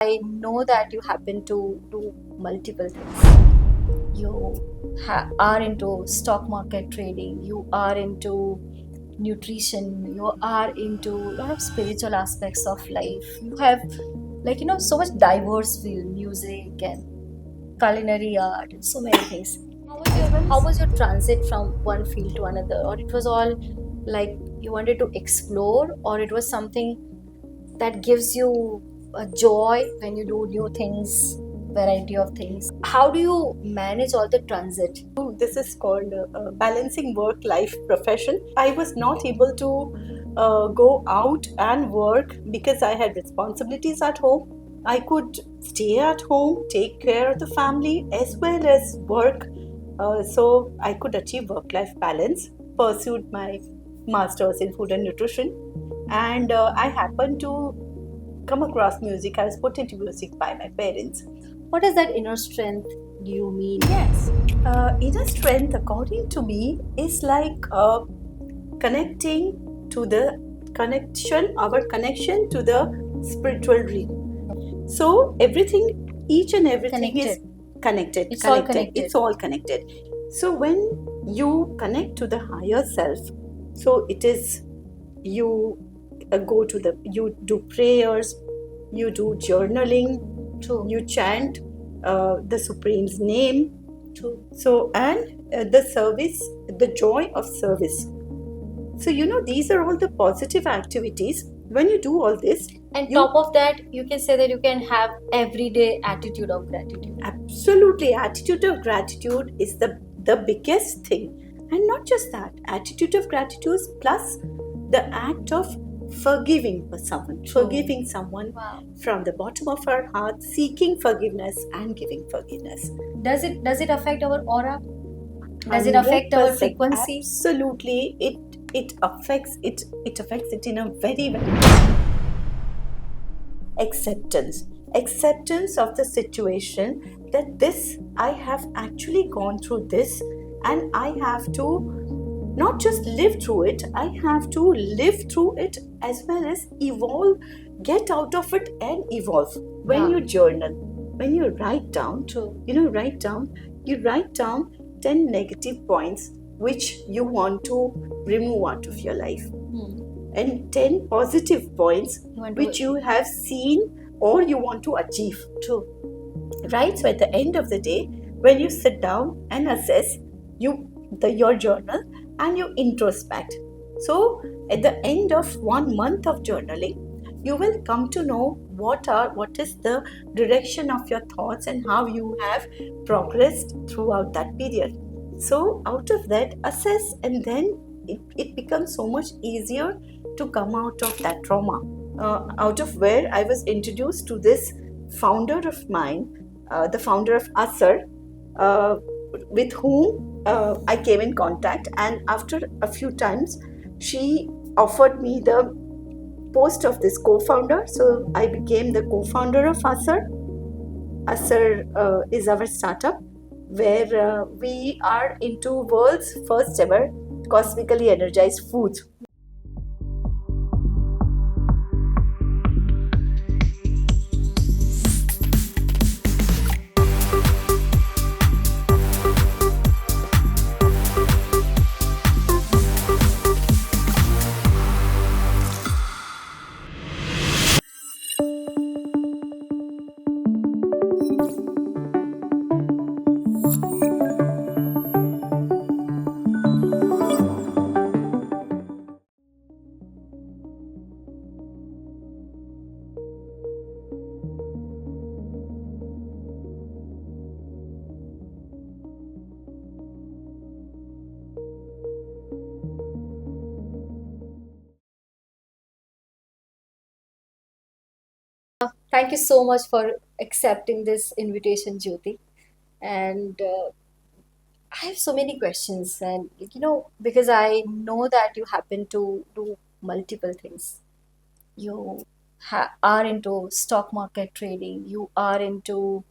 I know that you happen to do multiple things. You are into stock market trading, you are into nutrition, you are into a lot of spiritual aspects of life. You have, so much diverse field, music and culinary art, and so many things. How was your transit from one field to another? Or it was all like you wanted to explore, or it was something that gives you a joy when you do new things, variety of things? How do you manage all the transit? This is called balancing work life profession. I was not able to go out and work because I had responsibilities at home. I could stay at home, take care of the family as well as work, so I could achieve work life balance. Pursued my master's in food and nutrition, and I happened to come across music. I was put into music by my parents. What is that inner strength do you mean? Yes, inner strength, according to me, is like connecting to the our connection to the spiritual realm. So everything, each and everything is connected. It's all connected. It's all connected. So when you connect to the higher self, so it is you you do prayers, you do journaling, True. you chant the Supreme's name. True. So, and the service, the joy of service. So, these are all the positive activities. When you do all this, And top of that, you can say that you can have everyday attitude of gratitude. Absolutely, attitude of gratitude is the biggest thing. And not just that, attitude of gratitude plus the act of forgiving someone Wow. from the bottom of our heart, seeking forgiveness and giving forgiveness. Does it affect our aura? Does it affect our 100%. frequency? Absolutely, it affects it in a very acceptance of the situation, that this I have actually gone through this, and I have to not just live through it, I have to live through it as well as evolve, get out of it and evolve. When Yeah. you journal, when you write down, True. you write down 10 negative points which you want to remove out of your life, and 10 positive points which you have seen or you want to achieve. True. Right? So at the end of the day, when you sit down and assess your journal and you introspect. So at the end of 1 month of journaling, you will come to know what is the direction of your thoughts and how you have progressed throughout that period. So out of that, assess, and then it becomes so much easier to come out of that trauma. Out of where I was introduced to this founder of mine, the founder of Asar, with whom I came in contact, and after a few times, she offered me the post of this co-founder. So I became the co-founder of Asar. Asar is our startup where we are into world's first ever cosmically energized foods. Thank you so much for accepting this invitation, Jyoti. And I have so many questions, and because I know that you happen to do multiple things. You are into stock market trading, you are into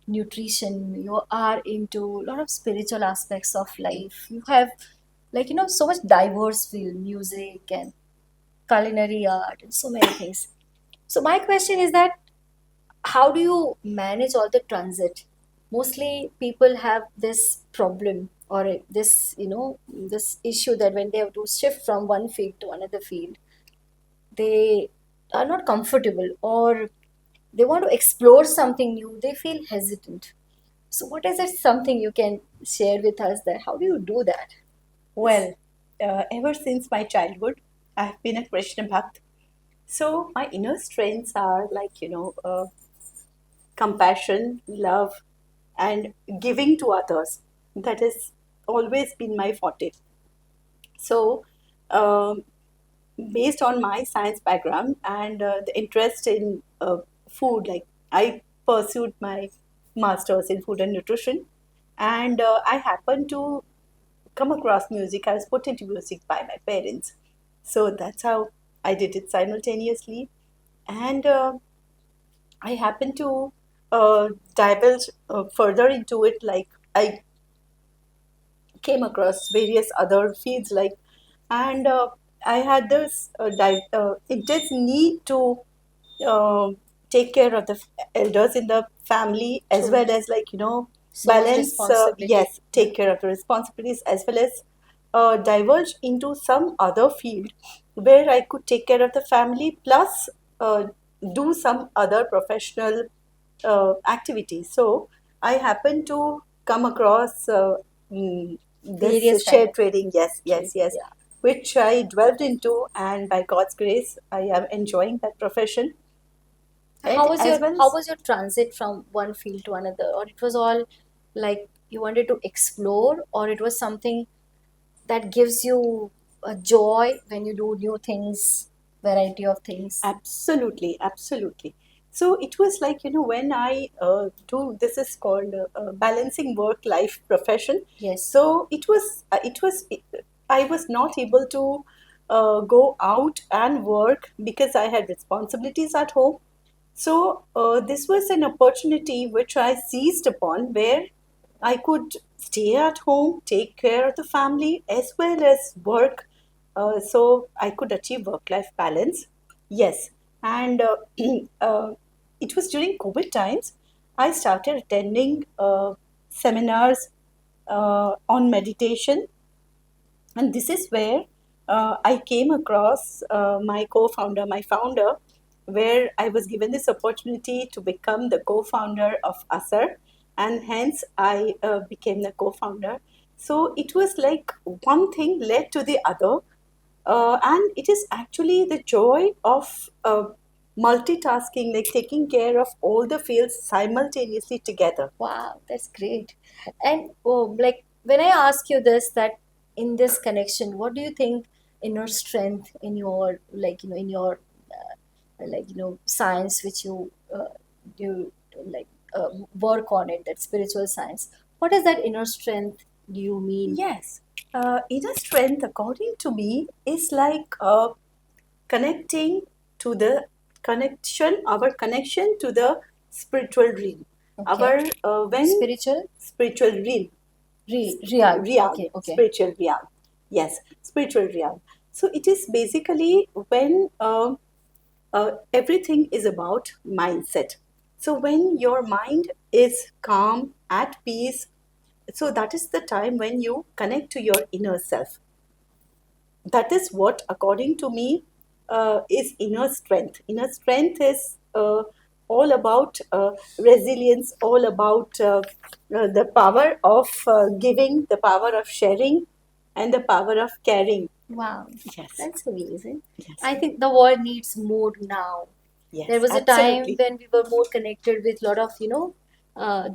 nutrition, you are into a lot of spiritual aspects of life. You have, so much diverse field, music and culinary art, and so many things. So my question is that how do you manage all the transit? Mostly people have this problem or this, this issue that when they have to shift from one field to another field, they are not comfortable or they want to explore something new, they feel hesitant. So, what is it something you can share with us that how do you do that? Well, ever since my childhood, I have been a Krishna Bhakt. So my inner strengths are like, compassion, love, and giving to others. That has always been my forte. So, um, based on my science background and the interest in food, like I pursued my master's in food and nutrition, and I happened to come across music. I was put into music by my parents. So that's how I did it simultaneously. And I happened to divulge further into it. Like I came across various other fields, like, and I had this intense need to uh, take care of the elders in the family, as True. well as, like, So much balance, responsibility. yes, take care of the responsibilities, as well as diverge into some other field where I could take care of the family plus uh, do some other professional activities. So I happened to come across this Various kind share of trading, yes, trade. yes, yes, Yeah. which I dwelled into, and by God's grace, I am enjoying that profession. And as well How as, was your transit from one field to another? Or it was all like you wanted to explore, or it was something that gives you a joy when you do new things, variety of things? absolutely, absolutely. So it was like, when I do, this is called balancing work life profession. Yes. So I was not able to go out and work because I had responsibilities at home. So this was an opportunity which I seized upon, where I could stay at home, take care of the family, as well as work. So I could achieve work life balance. Yes. And uh, it was during COVID times, I started attending seminars on meditation, and this is where I came across my co-founder, my founder, where I was given this opportunity to become the co-founder of Asar, and hence I became the co-founder. So it was like one thing led to the other, and it is actually the joy of multitasking, like taking care of all the fields simultaneously together. Wow, that's great. And like when I ask you this, that in this connection, what do you think inner strength in your in your science which you like work on it, that spiritual science? What is that inner strength do you mean? Yes. Inner strength, according to me, is like connecting to the our connection to the spiritual realm. Okay. Our when Spiritual spiritual realm, realm. realm, Okay, okay. spiritual realm. Yes, spiritual realm. So it is basically when everything is about mindset. So when your mind is calm, at peace, so that is the time when you connect to your inner self. That is what, according to me, is inner strength. Inner strength is all about resilience, all about the power of giving, the power of sharing, and the power of caring. Wow, Yes, that's amazing. yes, I think the world needs more now. There yes, was a time absolutely. when we were more connected with a lot of,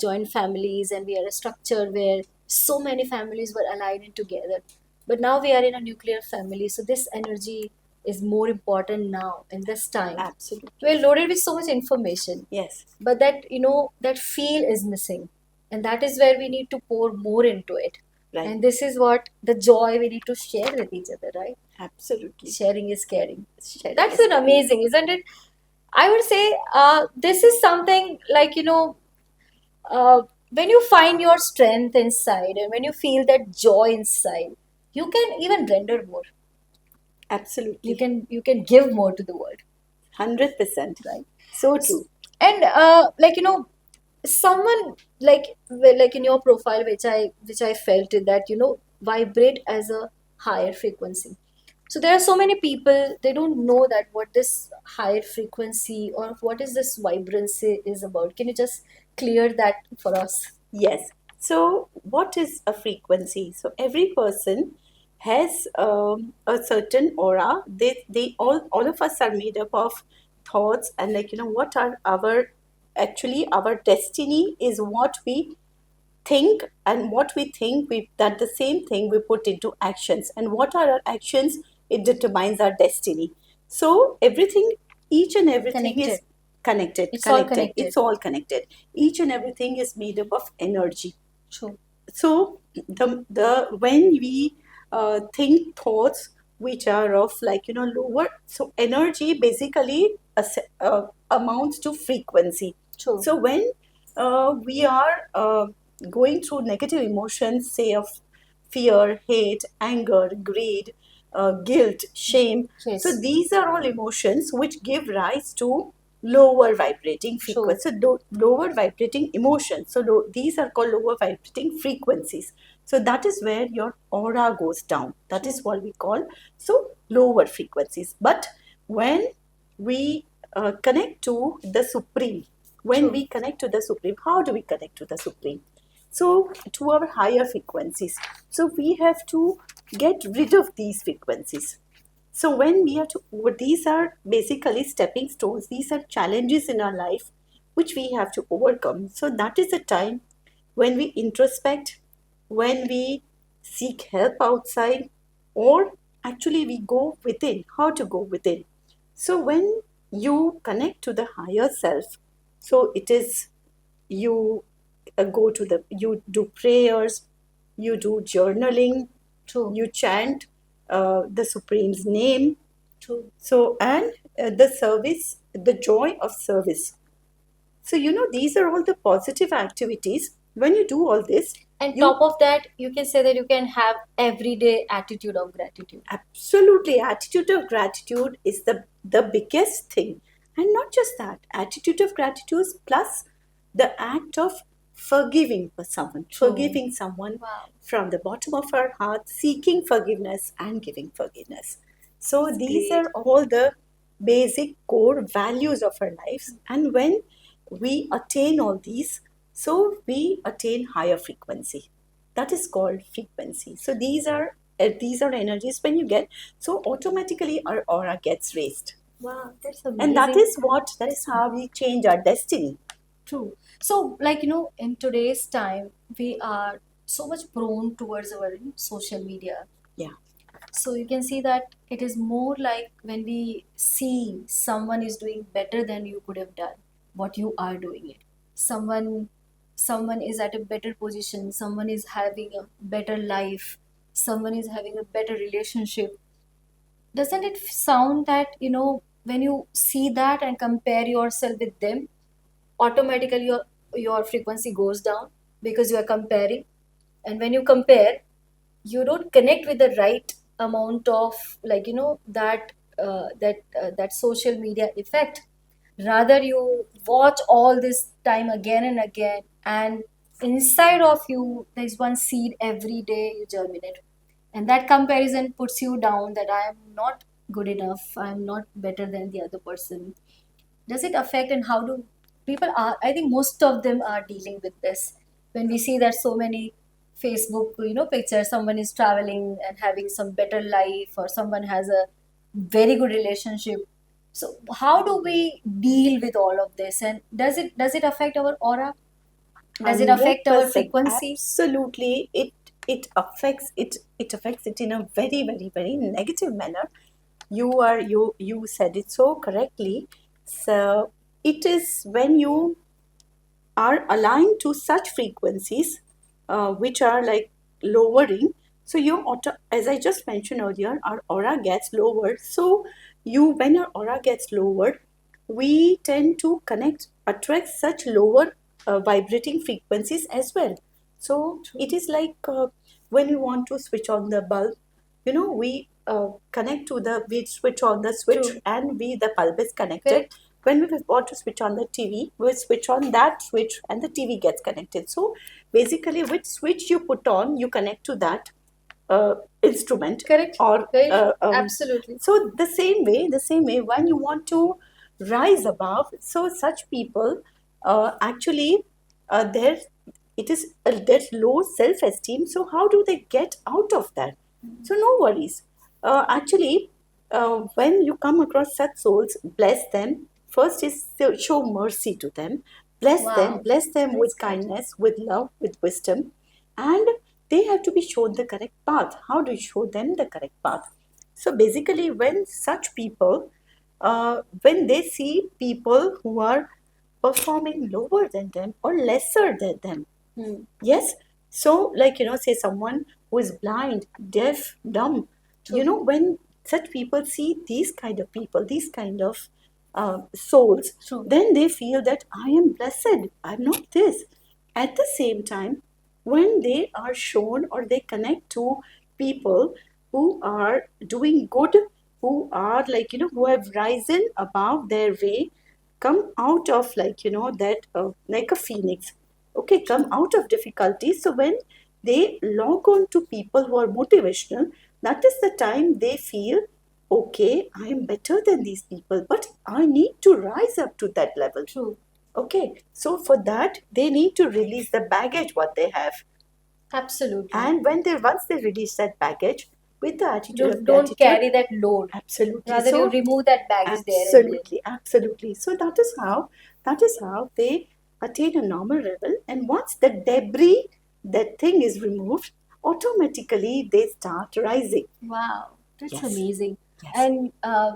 joint families, and we had a structure where so many families were aligned together. But now we are in a nuclear family, so this energy is more important now in this time. Absolutely. We're loaded with so much information, Yes, but that that feel is missing, and that is where we need to pour more into it. right. And this is what the joy we need to share with each other, right? Absolutely. Sharing is caring. Sharing That's is an amazing, isn't it? I would say this is something like, when you find your strength inside and when you feel that joy inside, you can even render more. Absolutely. You can give more to the world, 100%. right? So true. And like someone like like in your profile, which I felt it, that vibrate as a higher frequency. So there are so many people, they don't know that what this higher frequency or what is this vibrancy is about. Can you just clear that for us? Yes. So, what is a frequency? So, every person has a certain aura. They all of us are made up of thoughts, and what are our actually our destiny is what we think, and what we think we that the same thing we put into actions, and what are our actions, it determines our destiny. So everything, each and everything is Connected. connected, It's all connected, connected. it's all connected. Each and everything is made up of energy. True. So the when we think thoughts which are of lower, so energy basically amounts to frequency. True. So when we are going through negative emotions, say of fear, hate, anger, greed, guilt, shame, Yes. so these are all emotions which give rise to lower vibrating True. frequency. So lower vibrating emotions. So these are called lower vibrating frequencies. So that is where your aura goes down. That is what we call so lower frequencies. But when we connect to the supreme, when True. we connect to the supreme, how do we connect to the supreme? So to our higher frequencies. So we have to get rid of these frequencies. So when we are to, these are basically stepping stones. These are challenges in our life which we have to overcome. So that is the time when we introspect, when we seek help outside, or actually we go within. How to go within? So when you connect to the higher self, so it is you go to the you do prayers, you do journaling. True. You chant the supreme's name. True. So and the service, the joy of service. So these are all the positive activities. When you do all this, And you top of that, you can say that you can have everyday attitude of gratitude. absolutely, attitude of gratitude is the biggest thing. And not just that, attitude of gratitude plus the act of forgiving for someone, True. forgiving someone. Wow. From the bottom of our heart, seeking forgiveness and giving forgiveness. So That's these great. are all the basic core values of our lives. And when we attain all these, so we attain higher frequency. That is called frequency. So these are energies when you get, so automatically our aura gets raised. Wow, that's amazing. And that is how we change our destiny. True. So, in today's time, we are so much prone towards our social media. Yeah. So you can see that it is more like when we see someone is doing better than you could have done, what you are doing it. Someone is at a better position, someone is having a better life, someone is having a better relationship. Doesn't it sound that, when you see that and compare yourself with them, automatically your frequency goes down because you are comparing. And when you compare, you don't connect with the right amount of that social media effect. Rather, you watch all this time again and again, and inside of you there's one seed every day you germinate, and that comparison puts you down, that I am not good enough, I am not better than the other person. Does it affect, and how do people are, I think most of them are dealing with this when we see that so many Facebook pictures, someone is traveling and having some better life, or someone has a very good relationship. So how do we deal with all of this, and does it affect our aura, does it affect our 100%. frequency? Absolutely, it affects it in a very, very, very negative manner. You said it so correctly. So it is when you are aligned to such frequencies which are like lowering. So your auto, as I just mentioned earlier, our aura gets lowered. So when your aura gets lowered, we tend to attract such lower vibrating frequencies as well. So it is like when we want to switch on the bulb, we connect to we switch on the switch. True. And the bulb is connected. Correct. when we want to switch on the TV, we switch on that switch and the TV gets connected. So basically, which switch you put on, you connect to that instrument. Correct. Or Very absolutely. so the same way, when you want to rise above, so such people actually there it is there's low self-esteem. So how do they get out of that? So no worries. Actually, when you come across such souls, bless them. First is to show mercy to them. Bless them, Wow. bless them with That's good. kindness, with love, with wisdom, and they have to be shown the correct path. How do you show them the correct path? So basically, when such people, when they see people who are performing lower than them or lesser than them, yes. So, like, say someone who is blind, deaf, dumb, True. when such people see these kind of people, these kind of souls, True. then they feel that I am blessed, I'm not this. At the same time, when they are shown or they connect to people who are doing good, who are like, who have risen above their way, come out of like, that like a phoenix, okay, come out of difficulties. So when they log on to people who are motivational, that is the time they feel, okay, I am better than these people, but I need to rise up to that level. True. Okay, so for that, they need to release the baggage what they have. Absolutely. And when they once they release that baggage with the attitude Don't, of don't gratitude, carry that load. absolutely. Rather, you So remove that baggage there and then. absolutely, absolutely. So that is how they attain a normal level. And once the debris, that thing is removed, automatically they start rising. Wow, that's Yes. amazing. Yes. And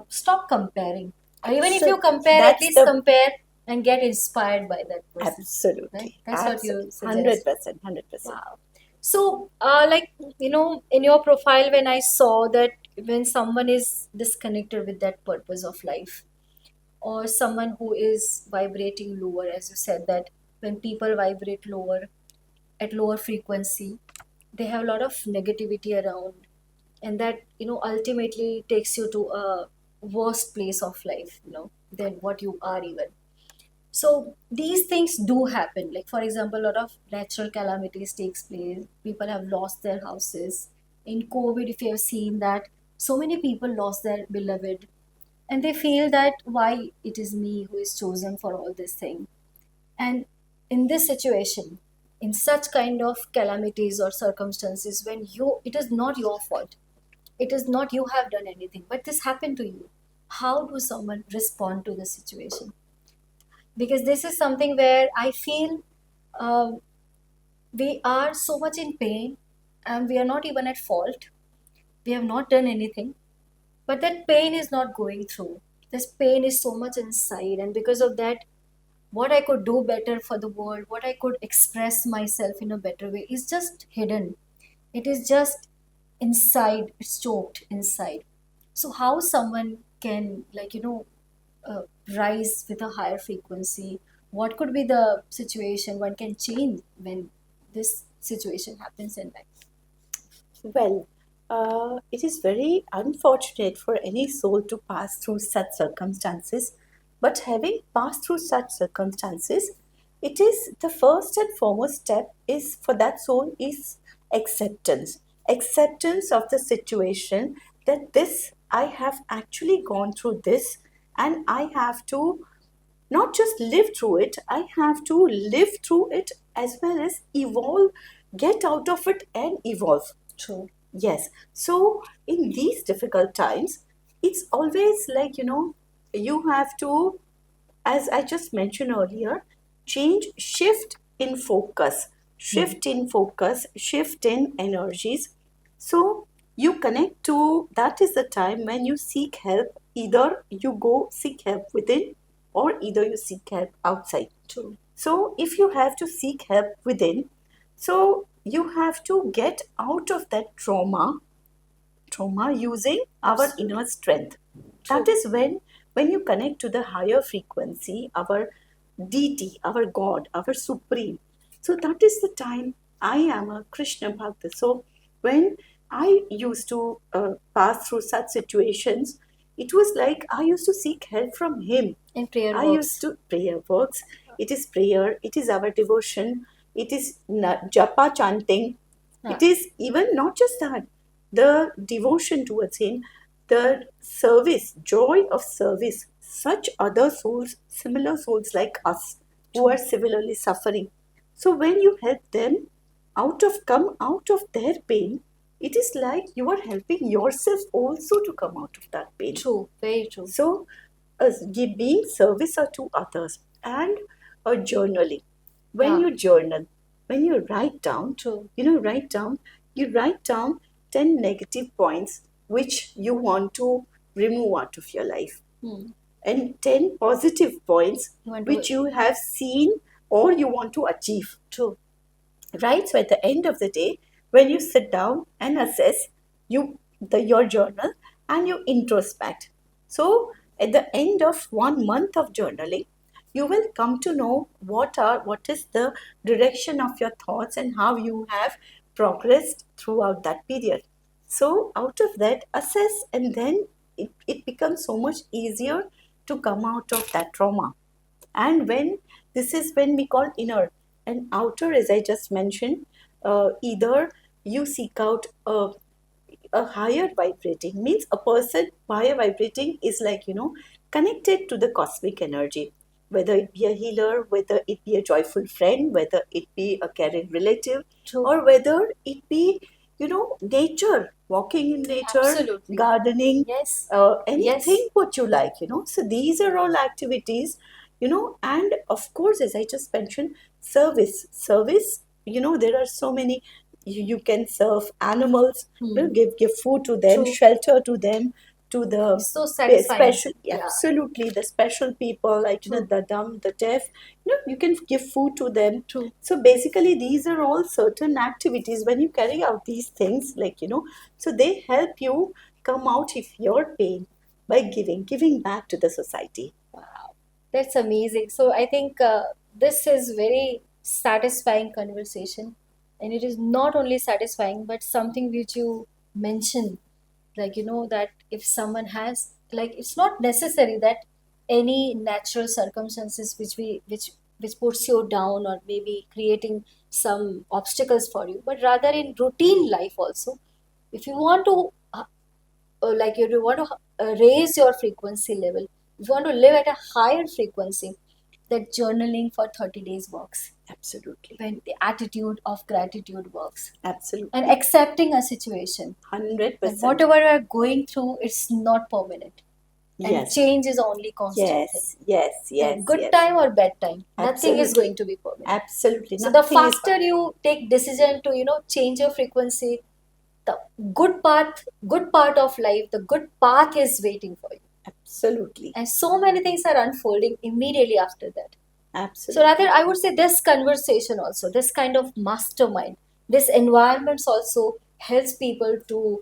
stop comparing. Or even if So you compare, at that's least the- compare and get inspired by that person. Absolutely. Right? That's what you suggest. 100%, 100%. Wow. So, like, in your profile, when I saw that when someone is disconnected with that purpose of life, or someone who is vibrating lower, as you said, that when people vibrate lower, at lower frequency, they have a lot of negativity around, and that, ultimately takes you to a worst place of life, than what you are even. So these things do happen. Like, for example, a lot of natural calamities takes place. People have lost their houses. In COVID, if you have seen that, so many people lost their beloved, and they feel that why it is me who is chosen for all this thing. And in this situation, in such kind of calamities or circumstances, when it is not your fault, it is not you have done anything, but this happened to you. How do someone respond to the situation? Because this is something where I feel um, we are so much in pain and we are not even at fault. We have not done anything, but that pain is not going through. This pain is so much inside, and because of that, what I could do better for the world, what I could express myself in a better way is just hidden. It is just inside, it's choked inside. So, how someone can, like, uh, rise with a higher frequency? What could be the situation one can change when this situation happens in life? Well, it is very unfortunate for any soul to pass through such circumstances, but having passed through such circumstances, it is the first and foremost step is for that soul is acceptance. Acceptance of the situation that this I have actually gone through this and I have to not just live through it, I have to live through it as well as evolve, get out of it and evolve. True. Yes. So in these difficult times, it's always like, you have to, as I just mentioned earlier, shift in focus, shift in focus, shift in energies. So you connect to that is the time when you seek help. Either you go seek help within or either you seek help outside. True. So if you have to seek help within, so you have to get out of that trauma using our inner strength. That is when you connect to the higher frequency, our deity, our God, our supreme. So that is the time I am a Krishna Bhakta. So when I used to pass through such situations, it was like I used to seek help from him. And prayer I used works. to prayer works. It is prayer. It is our devotion. It is japa chanting. Yeah. It is even not just that. The devotion towards Him, the service, joy of service. Such other souls, similar souls like us, who are similarly suffering. So when you help them come out of their pain, it is like you are helping yourself also to come out of that pain. True, very true. So, being service to others and journaling. When Yeah. you journal, when you write down, True. you write down 10 negative points which you want to remove out of your life, Hmm. and 10 positive points You want which to. you have seen or you want to achieve. True. Right? So at the end of the day, when you sit down and assess your journal and you introspect. So at the end of 1 month of journaling, you will come to know what is the direction of your thoughts and how you have progressed throughout that period. So out of that, assess, and then it becomes so much easier to come out of that trauma. And when this is when we call inner and outer, as I just mentioned, either you seek out a higher vibrating, means a person higher vibrating is like, connected to the cosmic energy, whether it be a healer, whether it be a joyful friend, whether it be a caring relative, True. or whether it be, nature, walking in nature, Absolutely. gardening, Yes. anything Yes. what you like. So these are all activities, and of course, as I just mentioned, service, there are so many. You can serve animals, give food to them, True. shelter to them, to the So satisfying. special, Yeah. absolutely, the special people, like True. the dumb, the deaf, you can give food to them. True. So basically these are all certain activities. When you carry out these things, like, so they help you come out of your pain by giving back to the society. Wow. That's amazing. So I think this is very satisfying conversation, and it is not only satisfying, but something which you mentioned, like that if someone has, like, it's not necessary that any natural circumstances which puts you down or maybe creating some obstacles for you, but rather in routine life also, if you want to like if you want to raise your frequency level, if you want to live at a higher frequency, that journaling for 30 days works. Absolutely. When the attitude of gratitude works, Absolutely. and accepting a situation, 100%. that whatever you are going through, it's not permanent, and Yes. change is only constant thing. Yes. And good yes. time or bad time, nothing is Absolutely. going to be permanent. Absolutely. So the Nothing is faster you take decision to change your frequency, the good part of life, the good path is waiting for you, absolutely. and so many things are unfolding immediately after that. Absolutely. So rather, I would say this conversation also, this kind of mastermind, this environments also helps people to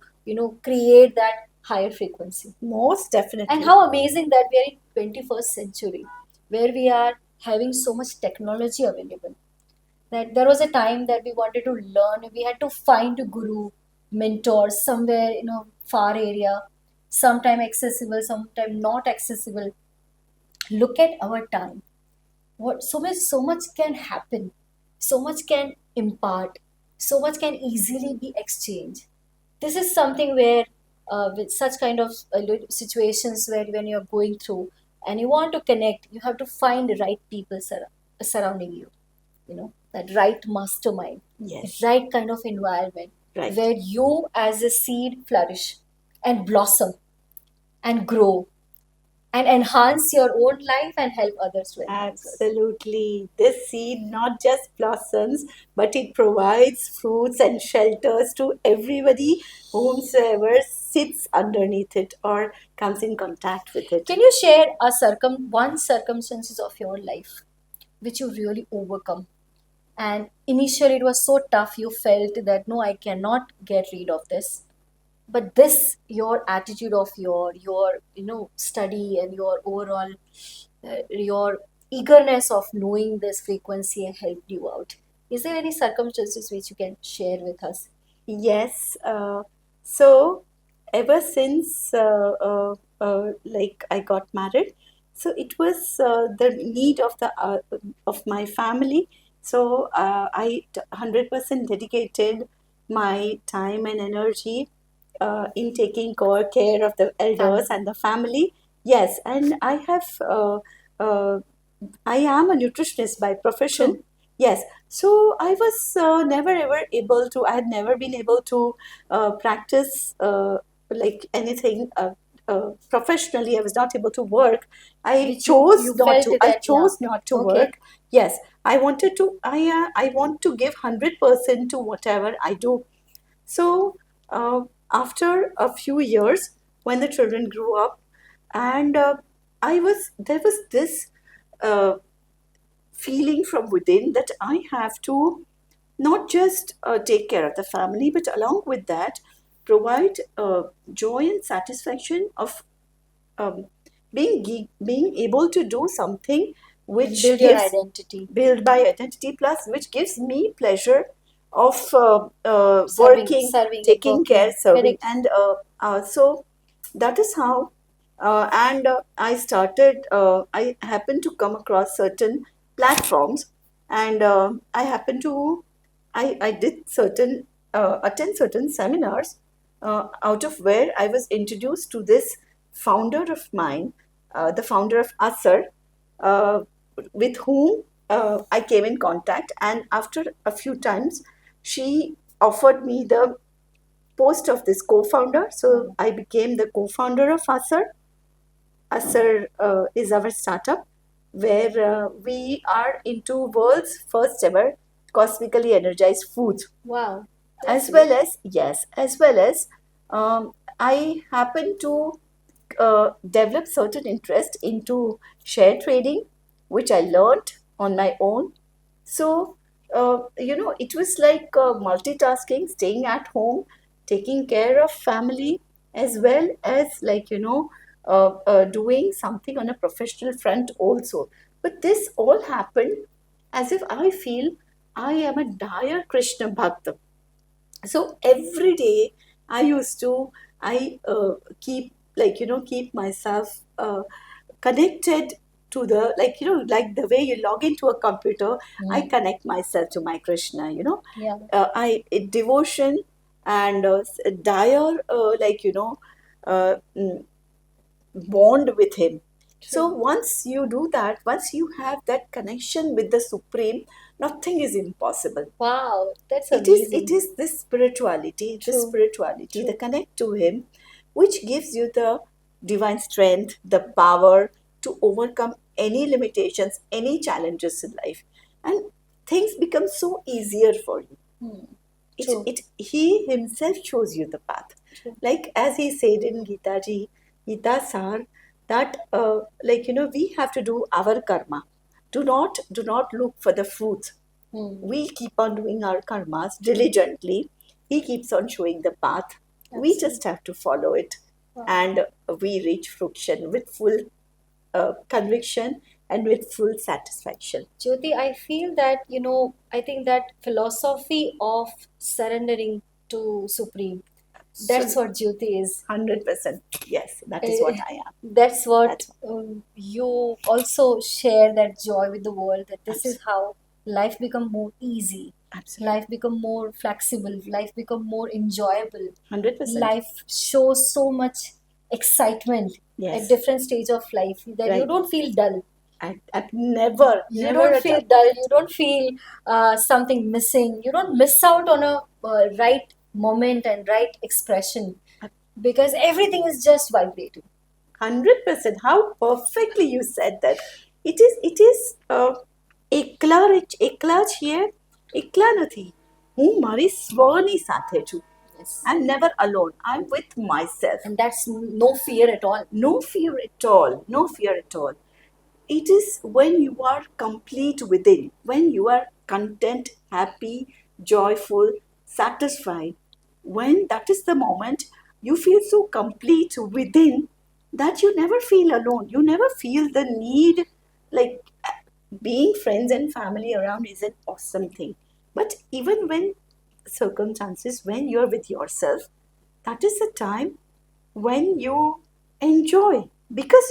create that higher frequency. Most definitely. And how amazing that we are in 21st century, where we are having so much technology available, that there was a time that we wanted to learn, we had to find a guru, mentor somewhere far area, sometime accessible, sometime not accessible. Look at our time, what so much can happen, so much can impart, so much can easily be exchanged. This is something where with such kind of situations, where when you're going through and you want to connect, you have to find the right people surrounding you, that right mastermind, Yes. right kind of environment, Right. where you as a seed flourish and blossom and grow and enhance your own life and help others to enhance theirs. Absolutely. This seed not just blossoms, but it provides fruits and shelters to everybody whomsoever sits underneath it or comes in contact with it. Can you share one circumstances of your life which you really overcome? And initially it was so tough, you felt that no, I cannot get rid of this. But this, your attitude of your study and your overall your eagerness of knowing this frequency helped you out. Is there any circumstances which you can share with us? Yes. So ever since like I got married, So it was the need of my family. So I 100% dedicated my time and energy in taking care of the elders Family. and the family. Yes, and uh, I am a nutritionist by True. profession. Yes, so I was never ever able to. I had never been able to practice like anything professionally. I was not able to work. I Which you chose not felt to. I that, yeah. chose not to Okay. work. Yes, I wanted to. I want to give 100% to whatever I do. So after a few years, when the children grew up, and I was there was this uh, feeling from within that I have to not just take care of the family, but along with that, provide joy and satisfaction of um, being able to do something And which build your gives identity. build my identity plus which gives me pleasure of Serving, working, serving and taking care, working. serving, Correct. and so that is how. And I started. I happened to come across certain platforms, and I happened to. I did certain attend certain seminars, out of where I was introduced to this founder of mine, the founder of Asar, uh, with whom I came in contact. And after a few times, she offered me the post of this co-founder. So I became the co-founder of Asar. Asar is our startup where we are into world's first ever cosmically energized foods, Wow. That's as great. well as yes, as well as I happen to develop certain interest into share trading, which I learned on my own. So it was like multitasking, staying at home, taking care of family, as well as like doing something on a professional front also. But this all happened as if I feel I am a dire Krishna Bhakta. So every day I used to I keep keep myself connected to the like the way you log into a computer. I connect myself to my Krishna. Yeah. I devotion and dire uh, mm, bond with him. So True. once you do that, once you have that connection with the Supreme, nothing is impossible. Wow. That's It amazing. is this spirituality, True. the True. connect to him, which gives you the divine strength, the power to overcome any limitations, any challenges in life, and things become so easier for you. Hmm. It True. it He himself shows you the path, True. like as he said in Gita Sar, that we have to do our karma. Do not look for the fruits. Hmm. We keep on doing our karmas diligently. He keeps on showing the path. We Absolutely. just have to follow it, Wow. and we reach fruition with full conviction and with full satisfaction. Jyoti, I feel that, I think that philosophy of surrendering to Supreme, that's Absolutely. what Jyoti is. 100%. Yes, that is what Eh, I am. That's what That's what. you also share that joy with the world, that this is Absolutely. how life become more easy, Absolutely. life become more flexible, life become more enjoyable, 100%. life shows so much excitement at Yes. different stage of life that you Right. don't feel dull. I never, You never don't a feel doubt. dull, you don't feel something missing, you don't miss out on a right moment and right expression, because everything is just vibrating. 100%. How perfectly you said that. It is એકલા છીએ, એકલા નથી. હું મારી સ્વની સાથે છું. Yes. I'm never alone. I'm with myself. And that's no fear at all. No fear at all. No fear at all. It is when you are complete within, when you are content, happy, joyful, satisfied, when that is the moment you feel so complete within that you never feel alone. You never feel the need, like being friends and family around is an awesome thing. But even when circumstances, when you're with yourself, that is the time when you enjoy, because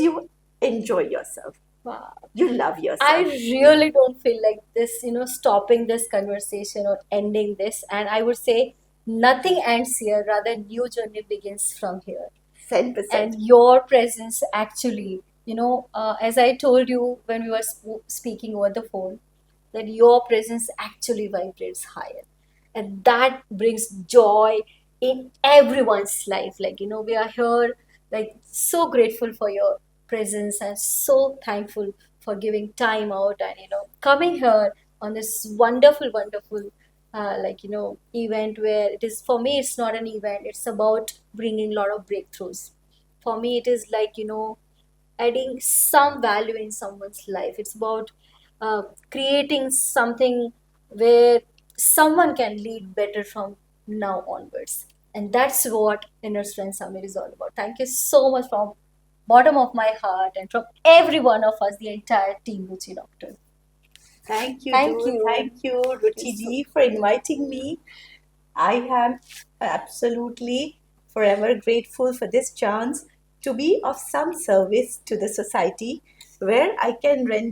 enjoy yourself. Wow. You love I yourself. really don't feel like this, stopping this conversation or ending this. And I would say nothing ends here, rather, new journey begins from here. 100%. And your presence actually, as I told you when we were speaking over the phone, that your presence actually vibrates higher. And that brings joy in everyone's life. Like, we are here, like, so grateful for your presence and so thankful for giving time out and, coming here on this wonderful, wonderful, event where it is, for me, it's not an event, it's about bringing a lot of breakthroughs. For me, it is like, adding some value in someone's life. It's about uh, creating something where someone can lead better from now onwards. And that's what Inner Strength Summit is all about. Thank you so much from bottom of my heart and from every one of us, the entire team Ruchi Doctor. Thank you, Thank Dhruv. you. Thank you, Ruchi ji, for inviting me. I am absolutely forever grateful for this chance to be of some service to the society where I can render